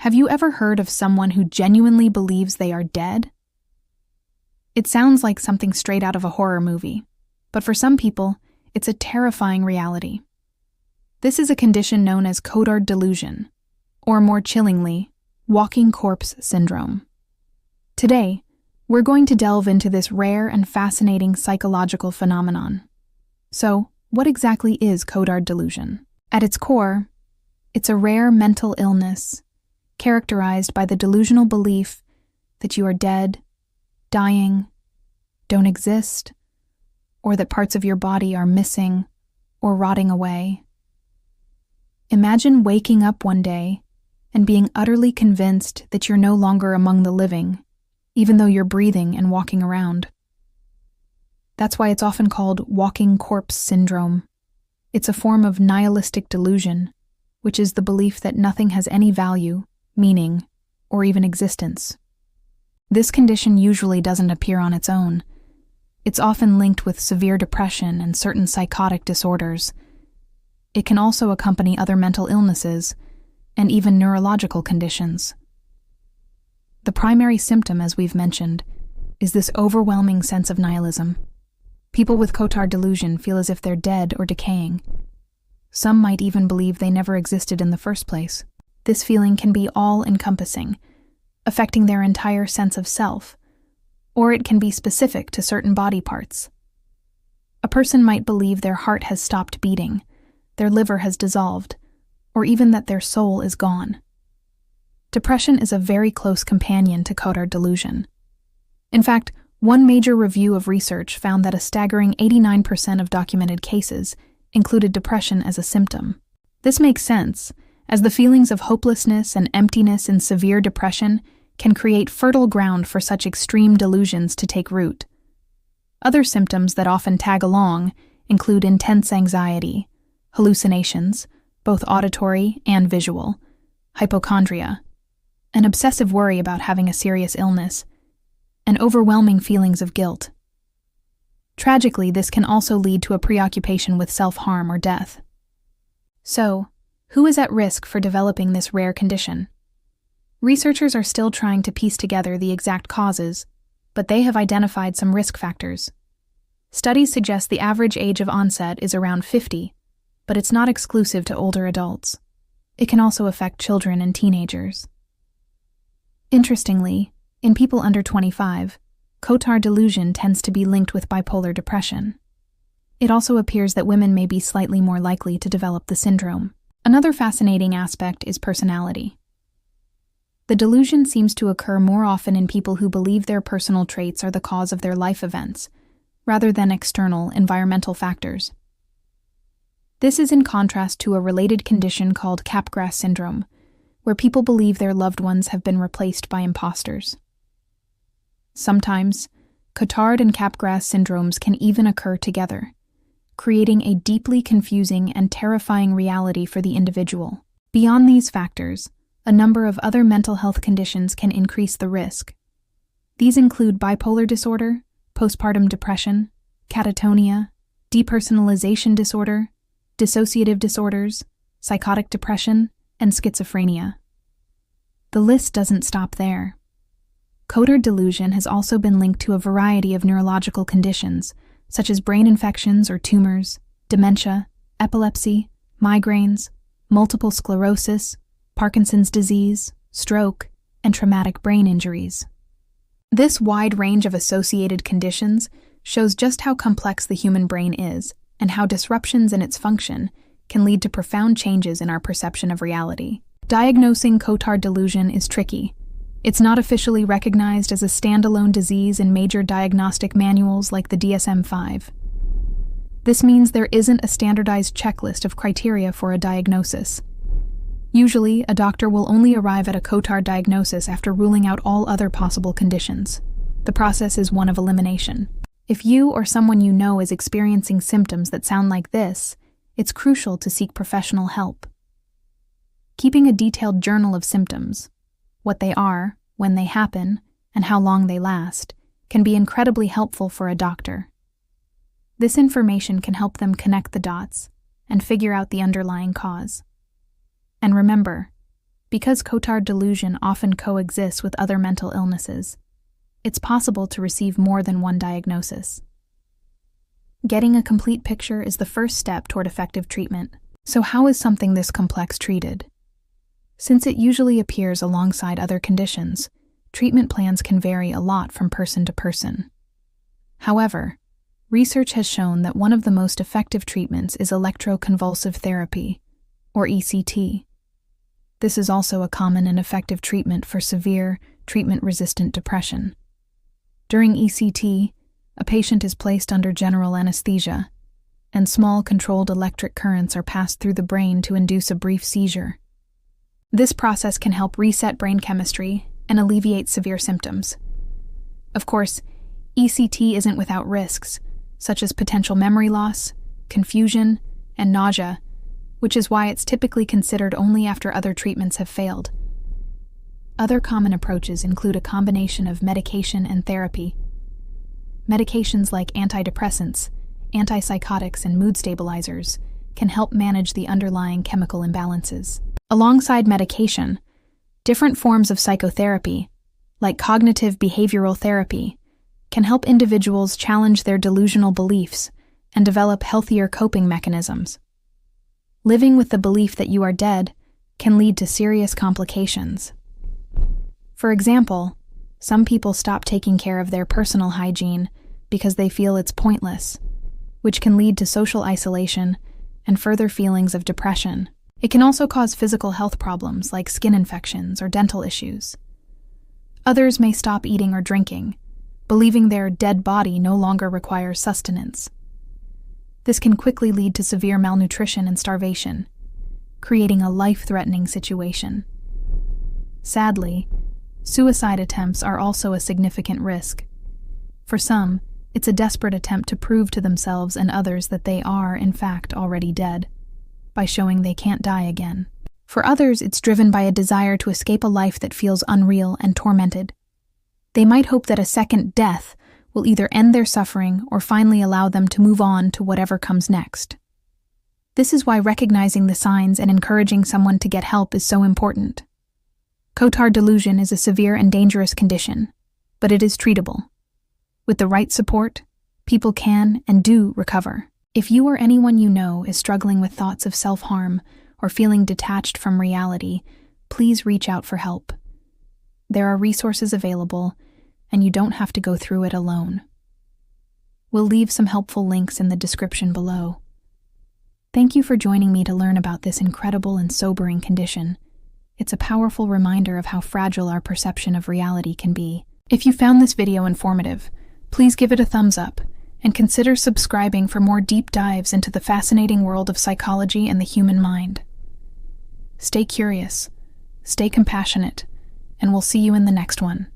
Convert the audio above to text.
Have you ever heard of someone who genuinely believes they are dead? It sounds like something straight out of a horror movie, but for some people, it's a terrifying reality. This is a condition known as Cotard delusion, or more chillingly, walking corpse syndrome. Today, we're going to delve into this rare and fascinating psychological phenomenon. So, what exactly is Cotard delusion? At its core, it's a rare mental illness characterized by the delusional belief that you are dead, dying, don't exist, or that parts of your body are missing or rotting away. Imagine waking up one day and being utterly convinced that you're no longer among the living, even though you're breathing and walking around. That's why it's often called walking corpse syndrome. It's a form of nihilistic delusion, which is the belief that nothing has any value, meaning, or even existence. This condition usually doesn't appear on its own. It's often linked with severe depression and certain psychotic disorders. It can also accompany other mental illnesses and even neurological conditions. The primary symptom, as we've mentioned, is this overwhelming sense of nihilism. People with Cotard delusion feel as if they're dead or decaying. Some might even believe they never existed in the first place. This feeling can be all-encompassing, affecting their entire sense of self, or it can be specific to certain body parts. A person might believe their heart has stopped beating, their liver has dissolved, or even that their soul is gone. Depression is a very close companion to Cotard delusion. In fact, one major review of research found that a staggering 89% of documented cases included depression as a symptom. This makes sense, as the feelings of hopelessness and emptiness in severe depression can create fertile ground for such extreme delusions to take root. Other symptoms that often tag along include intense anxiety, hallucinations, both auditory and visual, hypochondria, an obsessive worry about having a serious illness, and overwhelming feelings of guilt. Tragically, this can also lead to a preoccupation with self-harm or death. So, who is at risk for developing this rare condition? Researchers are still trying to piece together the exact causes, but they have identified some risk factors. Studies suggest the average age of onset is around 50, but it's not exclusive to older adults. It can also affect children and teenagers. Interestingly, in people under 25, Cotard delusion tends to be linked with bipolar depression. It also appears that women may be slightly more likely to develop the syndrome. Another fascinating aspect is personality. The delusion seems to occur more often in people who believe their personal traits are the cause of their life events, rather than external, environmental factors. This is in contrast to a related condition called Capgras syndrome, where people believe their loved ones have been replaced by imposters. Sometimes, Cotard and Capgras syndromes can even occur together, creating a deeply confusing and terrifying reality for the individual. Beyond these factors, a number of other mental health conditions can increase the risk. These include bipolar disorder, postpartum depression, catatonia, depersonalization disorder, dissociative disorders, psychotic depression, and schizophrenia. The list doesn't stop there. Cotard delusion has also been linked to a variety of neurological conditions, such as brain infections or tumors, dementia, epilepsy, migraines, multiple sclerosis, Parkinson's disease, stroke, and traumatic brain injuries. This wide range of associated conditions shows just how complex the human brain is and how disruptions in its function can lead to profound changes in our perception of reality. Diagnosing Cotard delusion is tricky. It's not officially recognized as a standalone disease in major diagnostic manuals like the DSM-5. This means there isn't a standardized checklist of criteria for a diagnosis. Usually, a doctor will only arrive at a Cotard diagnosis after ruling out all other possible conditions. The process is one of elimination. If you or someone you know is experiencing symptoms that sound like this, it's crucial to seek professional help. Keeping a detailed journal of symptoms, what they are, when they happen, and how long they last, can be incredibly helpful for a doctor. This information can help them connect the dots and figure out the underlying cause. And remember, Because Cotard delusion often coexists with other mental illnesses, it's possible to receive more than one diagnosis. Getting a complete picture is the first step toward effective treatment. So how is something this complex treated? Since it usually appears alongside other conditions, treatment plans can vary a lot from person to person. However, research has shown that one of the most effective treatments is electroconvulsive therapy, or ECT. This is also a common and effective treatment for severe, treatment-resistant depression. During ECT, a patient is placed under general anesthesia, and small controlled electric currents are passed through the brain to induce a brief seizure. This process can help reset brain chemistry and alleviate severe symptoms. Of course, ECT isn't without risks, such as potential memory loss, confusion, and nausea, which is why it's typically considered only after other treatments have failed. Other common approaches include a combination of medication and therapy. Medications like antidepressants, antipsychotics, and mood stabilizers can help manage the underlying chemical imbalances. Alongside medication, different forms of psychotherapy, like cognitive behavioral therapy, can help individuals challenge their delusional beliefs and develop healthier coping mechanisms. Living with the belief that you are dead can lead to serious complications. For example, some people stop taking care of their personal hygiene because they feel it's pointless, which can lead to social isolation and further feelings of depression. It can also cause physical health problems like skin infections or dental issues. Others may stop eating or drinking, believing their dead body no longer requires sustenance. This can quickly lead to severe malnutrition and starvation, creating a life-threatening situation. Sadly, suicide attempts are also a significant risk. For some, it's a desperate attempt to prove to themselves and others that they are, in fact, already dead, by showing they can't die again. For others, it's driven by a desire to escape a life that feels unreal and tormented. They might hope that a second death will either end their suffering or finally allow them to move on to whatever comes next. This is why recognizing the signs and encouraging someone to get help is so important. Cotard delusion is a severe and dangerous condition, but it is treatable. With the right support, people can and do recover. If you or anyone you know is struggling with thoughts of self-harm or feeling detached from reality, please reach out for help. There are resources available, and you don't have to go through it alone. We'll leave some helpful links in the description below. Thank you for joining me to learn about this incredible and sobering condition. It's a powerful reminder of how fragile our perception of reality can be. If you found this video informative, please give it a thumbs up and consider subscribing for more deep dives into the fascinating world of psychology and the human mind. Stay curious, stay compassionate, and we'll see you in the next one.